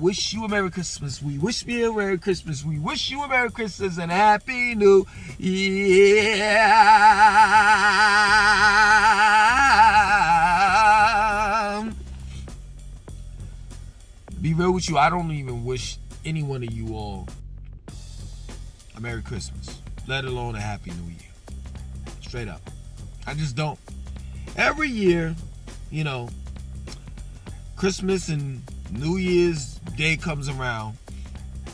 wish you a Merry Christmas. We wish me a Merry Christmas. We wish you a Merry Christmas and a Happy New Year. Be real with you, I don't even wish any one of you all a Merry Christmas, let alone a Happy New Year. Straight up. I just don't. Every year, you know, Christmas and New Year's Day comes around,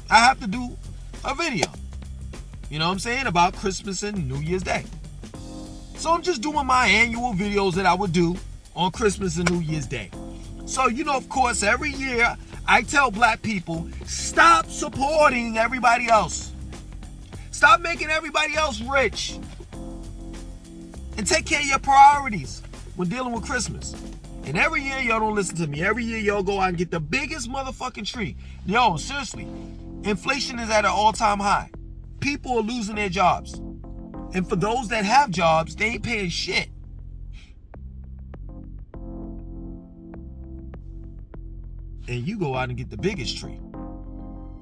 I have to do a video, you know what I'm saying, about Christmas and New Year's Day. So I'm just doing my annual videos that I would do on Christmas and New Year's Day. So, you know, of course, every year I tell black people, stop supporting everybody else. Stop making everybody else rich. And take care of your priorities when dealing with Christmas. And every year y'all don't listen to me. Every year y'all go out and get the biggest motherfucking tree. Yo, seriously, inflation is at an all-time high. People are losing their jobs. And for those that have jobs, they ain't paying shit. And you go out and get the biggest tree.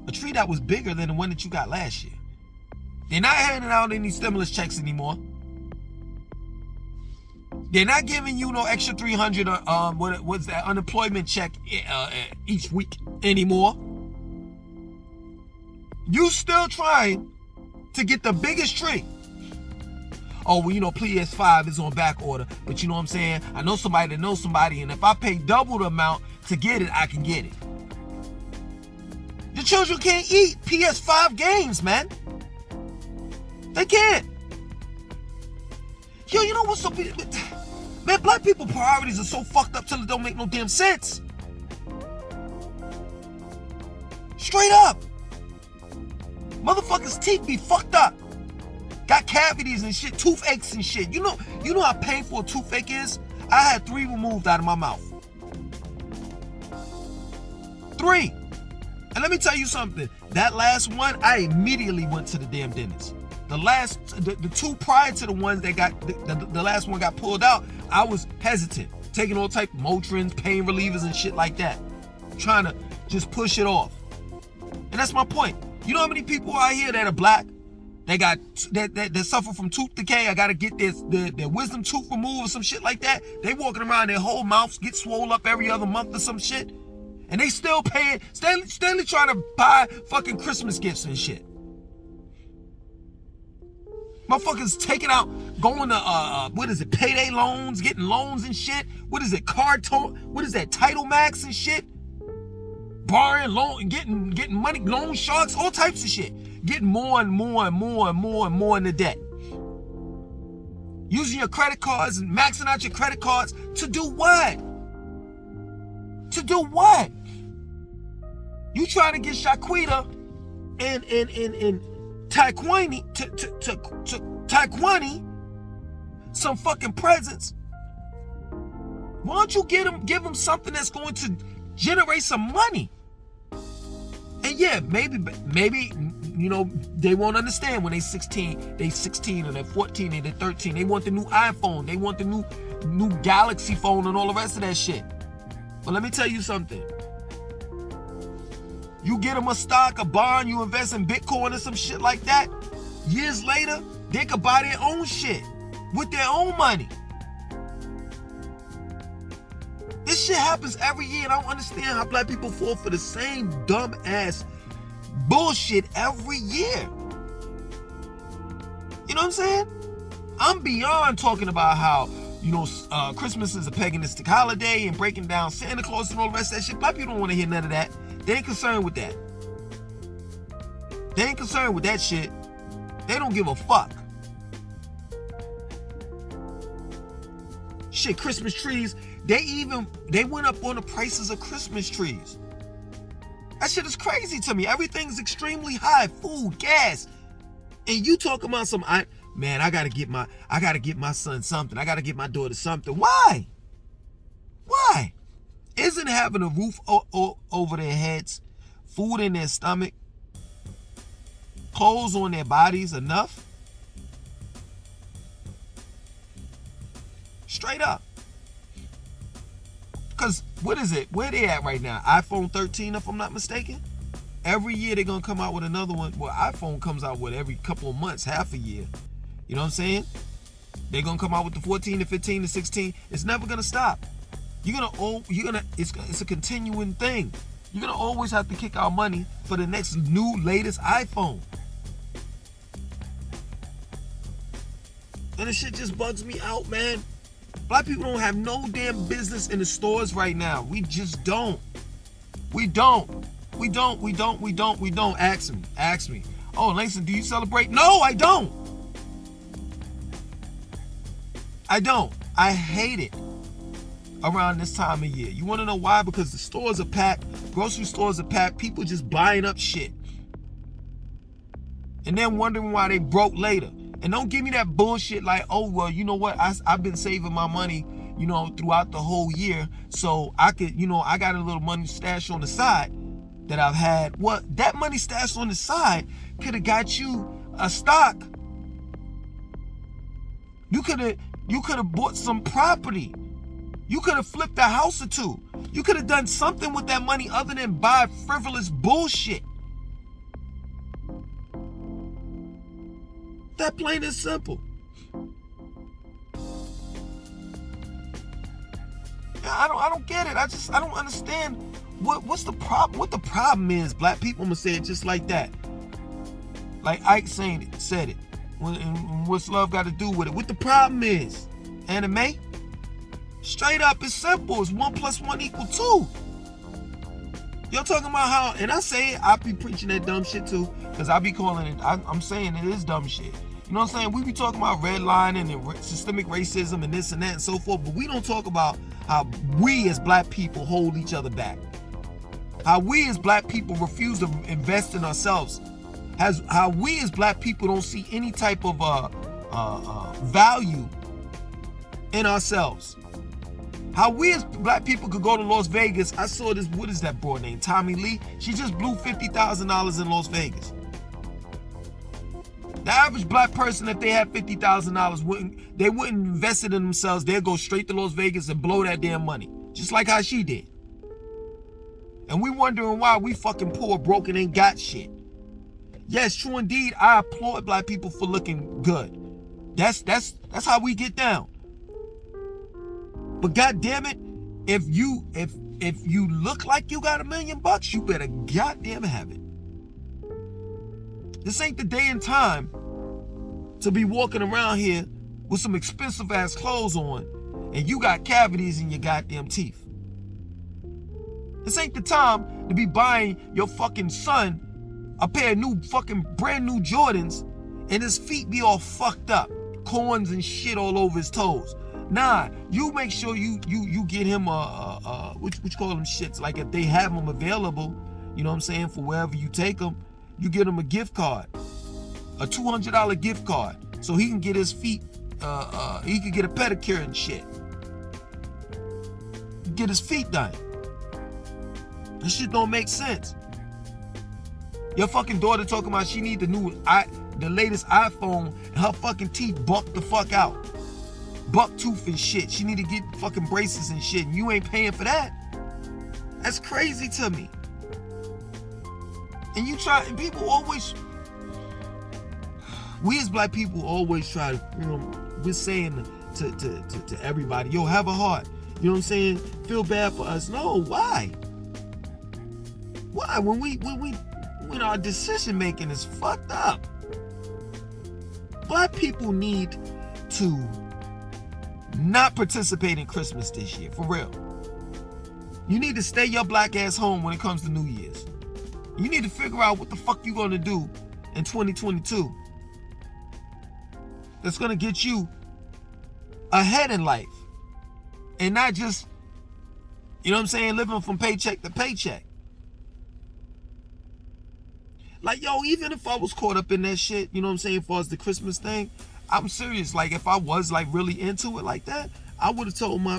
A tree that was bigger than the one that you got last year. They're not handing out any stimulus checks anymore. They're not giving you no extra 300 what's that unemployment check each week anymore. You still trying to get the biggest tree. Oh, well, you know, PS5 is on back order, but you know what I'm saying? I know somebody that knows somebody, and if I pay double the amount to get it, I can get it. The children can't eat PS5 games, man. They can't. Yo, you know what's so... Man, black people priorities are so fucked up till it don't make no damn sense. Straight up. Motherfuckers' teeth be fucked up. Got cavities and shit, toothaches and shit. You know how painful a toothache is? I had 3 removed out of my mouth. 3. And let me tell you something. That last one, I immediately went to the damn dentist. The 2 prior to the ones that got, the last one got pulled out, I was hesitant. Taking all type of Motrins, pain relievers and shit like that. Trying to just push it off. And that's my point. You know how many people out here that are black? They got that suffer from tooth decay. I gotta get their wisdom tooth removed or some shit like that. They walking around, their whole mouths get swole up every other month or some shit. And they still paying, Stanley trying to buy fucking Christmas gifts and shit. Motherfuckers taking out, going to, payday loans, getting loans and shit. What is it, what is that, Title Max and shit? Borrowing loan, getting money, loan sharks, all types of shit. Getting more and more and more and more and more into debt. Using your credit cards and maxing out your credit cards to do what? To do what? You trying to get Shaquita and Taekwani to Taekwani some fucking presents. Why don't you give them something that's going to generate some money? And yeah, maybe you know, they won't understand when they 16 or they're 14 and they're 13. They want the new iPhone, they want the new Galaxy phone and all the rest of that shit. But let me tell you something. You get them a stock, a bond, you invest in Bitcoin or some shit like that. Years later, they could buy their own shit with their own money. This shit happens every year, and I don't understand how black people fall for the same dumb ass bullshit every year. You know what I'm saying? I'm beyond talking about how, you know, Christmas is a paganistic holiday and breaking down Santa Claus and all the rest of that shit. Black people don't want to hear none of that. They ain't concerned with that. They ain't concerned with that shit. They don't give a fuck. Shit, Christmas trees, they went up on the prices of Christmas trees. That shit is crazy to me. Everything's extremely high. Food, gas. And you talking about some, man, I gotta get my son something. I gotta get my daughter something. Why? Why? Isn't having a roof over their heads, food in their stomach, clothes on their bodies enough? Straight up. Because, what is it? Where they at right now? iPhone 13, if I'm not mistaken? Every year they're going to come out with another one. Well, iPhone comes out with every couple of months, half a year. You know what I'm saying? They're going to come out with the 14, the 15, the 16. It's never going to stop. It's a continuing thing. You're going to always have to kick out money for the next new, latest iPhone. And this shit just bugs me out, man. Black people don't have no damn business in the stores right now. We just don't. We don't. Ask me. Oh, Langston, do you celebrate? No, I don't. I hate it around this time of year. You want to know why? Because the stores are packed. Grocery stores are packed. People just buying up shit. And then wondering why they broke later. And don't give me that bullshit like, oh, well, you know what? I've been saving my money, throughout the whole year. So I could, I got a little money stashed on the side that I've had. Well, that money stashed on the side could have got you a stock. You could have bought some property. You could have flipped a house or two. You could have done something with that money other than buy frivolous bullshit. That plain and simple. I don't get it. I don't understand what's the problem. What the problem is, black people. I'm gonna say it just like that. Like Ike said it. What's love got to do with it? What the problem is? Anime? Straight up, it's simple. It's 1 + 1 = 2. Y'all talking about how, and I say it, I be preaching that dumb shit too, because I be calling it, I'm saying it is dumb shit. You know what I'm saying? We be talking about redlining and systemic racism and this and that and so forth, but we don't talk about how we as black people hold each other back. How we as black people refuse to invest in ourselves. How we as black people don't see any type of value in ourselves. How we as black people could go to Las Vegas. I saw this, what is that boy named? Tommy Lee. She just blew $50,000 in Las Vegas. The average black person, if they had $50,000, wouldn't invest it in themselves. They'd go straight to Las Vegas and blow that damn money. Just like how she did. And we wondering why we fucking poor, broken, ain't got shit. Yes, true indeed, I applaud black people for looking good. That's how we get down. But God damn it, if you look like you got $1 million, you better goddamn have it. This ain't the day and time to be walking around here with some expensive ass clothes on and you got cavities in your goddamn teeth. This ain't the time to be buying your fucking son a pair of new fucking brand new Jordans and his feet be all fucked up, corns and shit all over his toes. Nah, you make sure you get him what you call them shits, like if they have them available, you know what I'm saying, for wherever you take them, you get him a gift card, a $200 gift card, so he can get his feet, he can get a pedicure and shit, get his feet done. This shit don't make sense. Your fucking daughter talking about she need the latest iPhone and her fucking teeth bucked the fuck out. Buck tooth and shit. She need to get fucking braces and shit, and you ain't paying for that. That's crazy to me. And people always, we as black people always try to, we're saying to everybody, yo, have a heart. You know what I'm saying? Feel bad for us. No, why? Why? When our decision making is fucked up. Black people need to not participate in Christmas this year, for real. You need to stay your black ass home when it comes to New Year's. You need to figure out what the fuck you gonna do in 2022 that's gonna get you ahead in life and not just, you know what I'm saying, living from paycheck to paycheck. Like, yo, even if I was caught up in that shit, you know what I'm saying, as far as the Christmas thing, I'm serious. Like, if I was like really into it like that, I would have told my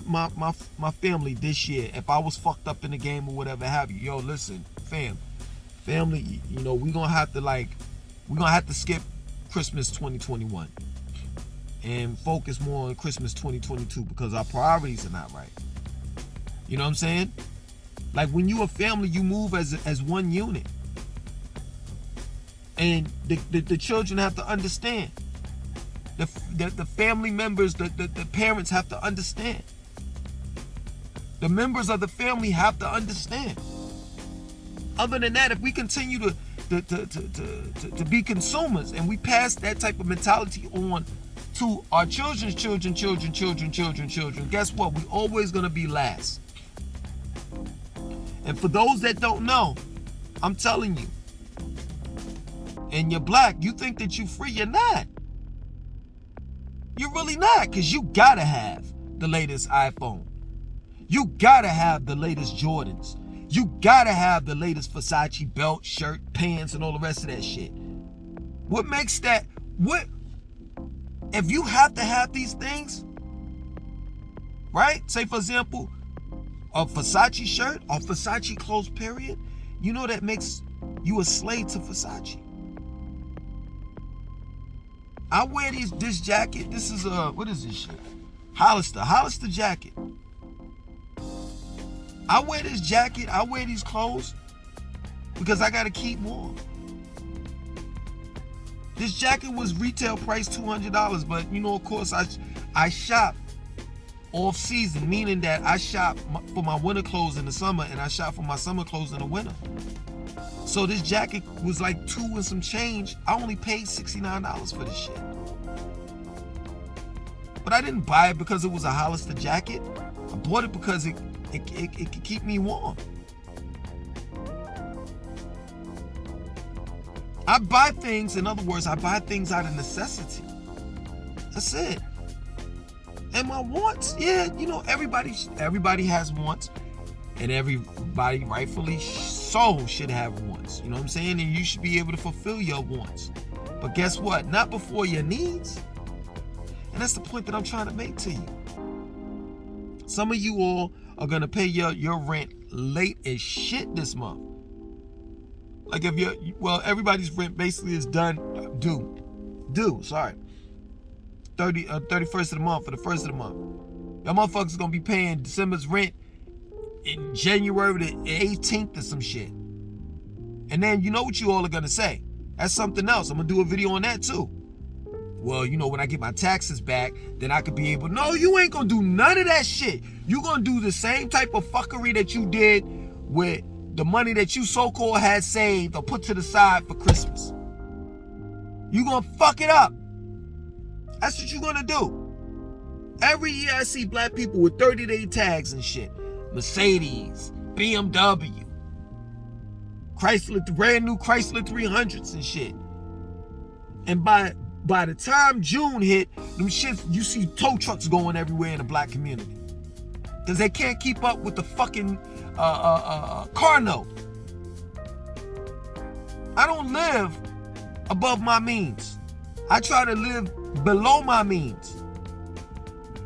family this year, if I was fucked up in the game or whatever have you, yo, listen, family, you know, we're gonna have to skip Christmas 2021 and focus more on Christmas 2022 because our priorities are not right. You know what I'm saying? Like when you a family, you move as one unit. And the children have to understand. The family members, the parents have to understand. The members of the family have to understand. Other than that, if we continue to be consumers and we pass that type of mentality on to our children's children, guess what? We always gonna be last. And for those that don't know, I'm telling you, and you're black, you think that you free, you're not. You're really not, because you gotta have the latest iPhone. You gotta have the latest Jordans. You gotta have the latest Versace belt, shirt, pants, and all the rest of that shit. What makes that, if you have to have these things, right? Say for example, a Versace shirt or Versace clothes, period, you know that makes you a slave to Versace. I wear this jacket. This is what is this shit? Hollister jacket. I wear this jacket. I wear these clothes because I gotta keep warm. This jacket was retail price $200, but you know, of course, I shop off season, meaning that I shop for my winter clothes in the summer and I shop for my summer clothes in the winter. So this jacket was like $2 and some change. I only paid $69 for this shit. But I didn't buy it because it was a Hollister jacket. I bought it because it could keep me warm. I buy things, in other words, I buy things out of necessity. That's it. And my wants, yeah, you know, everybody has wants, and everybody rightfully so should have wants. You know what I'm saying? And you should be able to fulfill your wants. But guess what? Not before your needs. And that's the point that I'm trying to make to you. Some of you all are gonna pay your rent late as shit this month. Like if everybody's rent basically is due. Sorry. 31st of the month for the 1st of the month. Y'all motherfuckers gonna be paying December's rent in January the 18th or some shit. And then you know what you all are gonna say. That's something else. I'm gonna do a video on that too. Well, you know, when I get my taxes back, then I could be able, no, you ain't gonna do none of that shit. You gonna do the same type of fuckery that you did with the money that you so-called had saved or put to the side for Christmas. You gonna fuck it up. That's what you gonna do. Every year I see black people with 30-day tags and shit. Mercedes, BMW, Chrysler, brand new Chrysler 300s and shit. And by the time June hit, them shits, you see tow trucks going everywhere in the black community. Because they can't keep up with the fucking car note. I don't live above my means. I try to live below my means.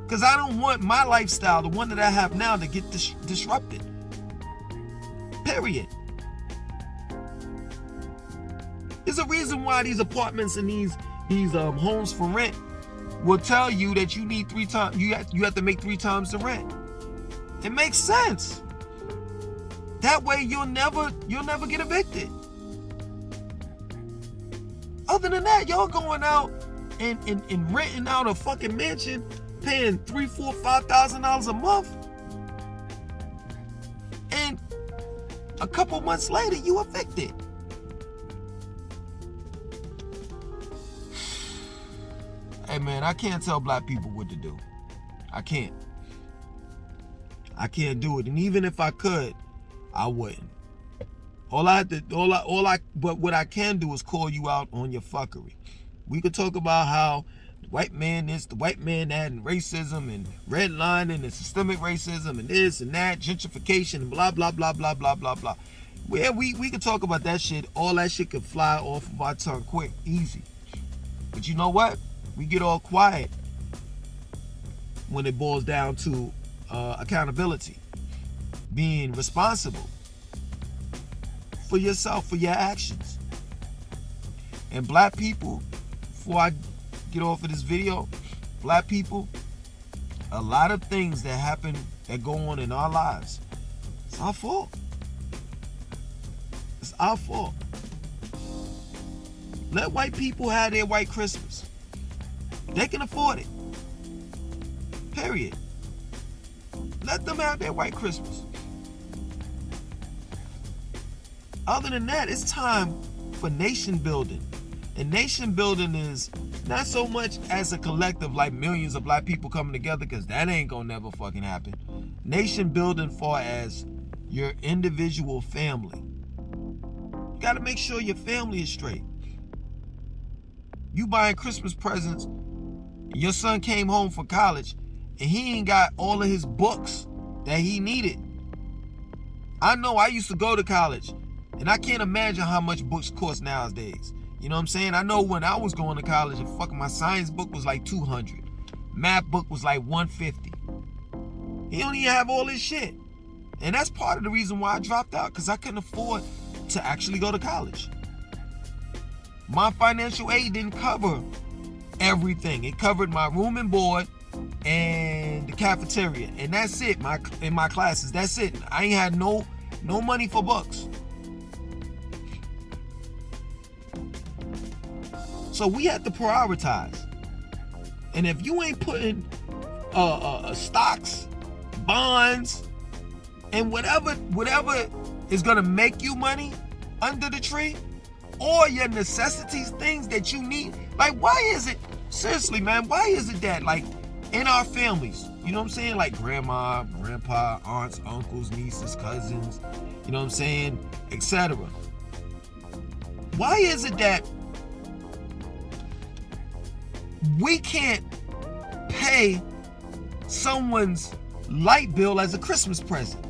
Because I don't want my lifestyle, the one that I have now, to get disrupted. Period. There's a reason why these apartments and these homes for rent will tell you that you need 3 times, you have to make 3 times the rent. It makes sense. That way you'll never get evicted. Other than that, y'all going out and renting out a fucking mansion, paying $3,000, $4,000, $5,000 a month, and a couple months later you evicted. Hey man, I can't tell black people what to do. I can't do it. And even if I could, I wouldn't. But what I can do is call you out on your fuckery. We could talk about how the white man this, the white man that, and racism and redlining and systemic racism and this and that, gentrification and blah, blah, blah, blah, blah, blah, blah. Yeah, we could talk about that shit. All that shit could fly off of our tongue quick, easy. But you know what? We get all quiet when it boils down to accountability, being responsible for yourself, for your actions. And black people, before I get off of this video, black people, a lot of things that happen that go on in our lives. It's our fault. It's our fault. Let white people have their white Christmas. They can afford it. Period. Let them have their white Christmas. Other than that, it's time for nation building. And nation building is not so much as a collective like millions of black people coming together, because that ain't gonna never fucking happen. Nation building far as your individual family. You gotta make sure your family is straight. You buying Christmas presents, your son came home from college and he ain't got all of his books that he needed. I know I used to go to college and I can't imagine how much books cost nowadays. You know what I'm saying? I know when I was going to college, and fucking my science book was like $200. Math book was like $150. He don't even have all this shit. And that's part of the reason why I dropped out, because I couldn't afford to actually go to college. My financial aid didn't cover everything. It covered my room and board and the cafeteria. And that's it, in my classes. That's it. I ain't had no money for books. So we have to prioritize. And if you ain't putting stocks, bonds, and whatever is gonna make you money under the tree, or your necessities, things that you need, like, why is it, seriously, man, why is it that, like, in our families, you know what I'm saying, like grandma, grandpa, aunts, uncles, nieces, cousins, you know what I'm saying, etc. Why is it that we can't pay someone's light bill as a Christmas present,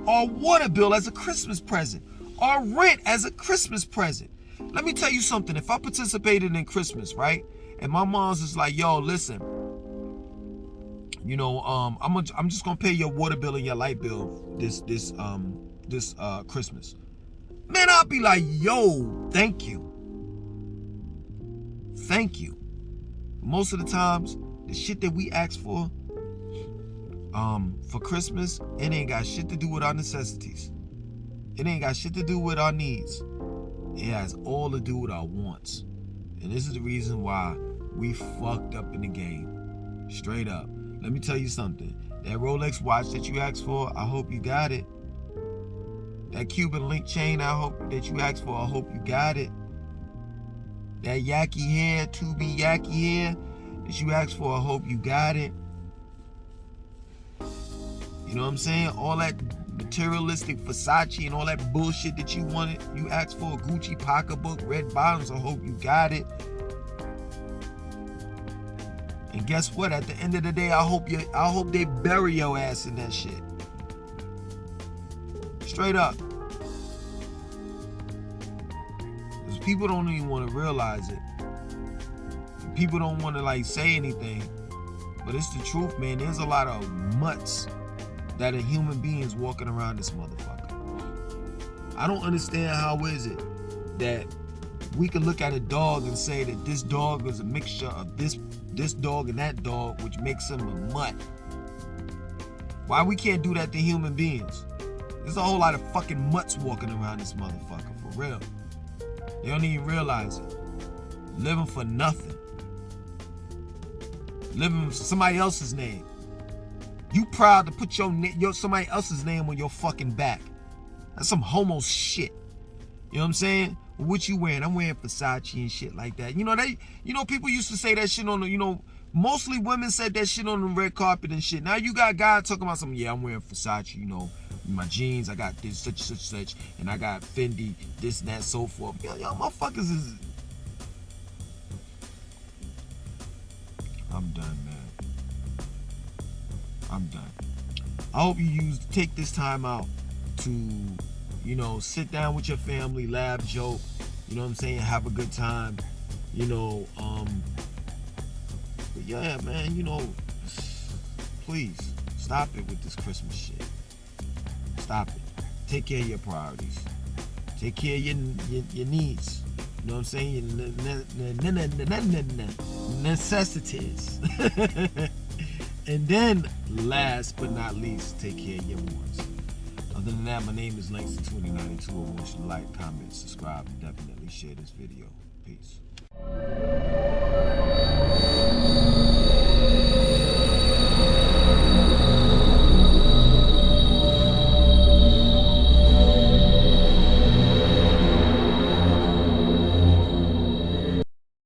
or water bill as a Christmas present, or rent as a Christmas present? Let me tell you something. If I participated in Christmas, right, and my mom's just like, yo, listen, you know, I'm just gonna pay your water bill and your light bill this Christmas, man, I'll be like, yo, thank you. Most of the times, the shit that we ask for Christmas, it ain't got shit to do with our necessities. It ain't got shit to do with our needs. It has all to do with our wants. And this is the reason why we fucked up in the game. Straight up. Let me tell you something. That Rolex watch that you asked for, I hope you got it. That Cuban link chain I hope that you asked for, I hope you got it. That yaki hair, 2B yaki hair that you asked for, I hope you got it. You know what I'm saying? All that materialistic Versace and all that bullshit that you wanted, you asked for, a Gucci pocketbook, red bottoms, I hope you got it. And guess what? At the end of the day, I hope they bury your ass in that shit. Straight up. Because people don't even want to realize it. People don't want to like say anything. But it's the truth, man. There's a lot of mutts that are human beings walking around this motherfucker. I don't understand how is it that we can look at a dog and say that this dog is a mixture of this dog and that dog, which makes him a mutt. Why we can't do that to human beings? There's a whole lot of fucking mutts walking around this motherfucker, for real. They don't even realize it. Living for nothing. Living for somebody else's name. You proud to put your somebody else's name on your fucking back. That's some homo shit. You know what I'm saying? What you wearing? I'm wearing Versace and shit like that. You know, people used to say that shit on the, mostly women said that shit on the red carpet and shit. Now you got guys talking about something, yeah, I'm wearing Versace, my jeans, I got this, such, and I got Fendi, this and that, so forth. Y'all motherfuckers is... I'm done, man. I'm done. I hope you take this time out to, sit down with your family, laugh, joke, you know what I'm saying, have a good time, but yeah, man, please stop it with this Christmas shit. Stop it. Take care of your priorities. Take care of your needs. You know what I'm saying? Your necessities. And then, last but not least, take care of your ones. Other than that, my name is Langston2092. I want you to like, comment, subscribe, and definitely share this video. Peace.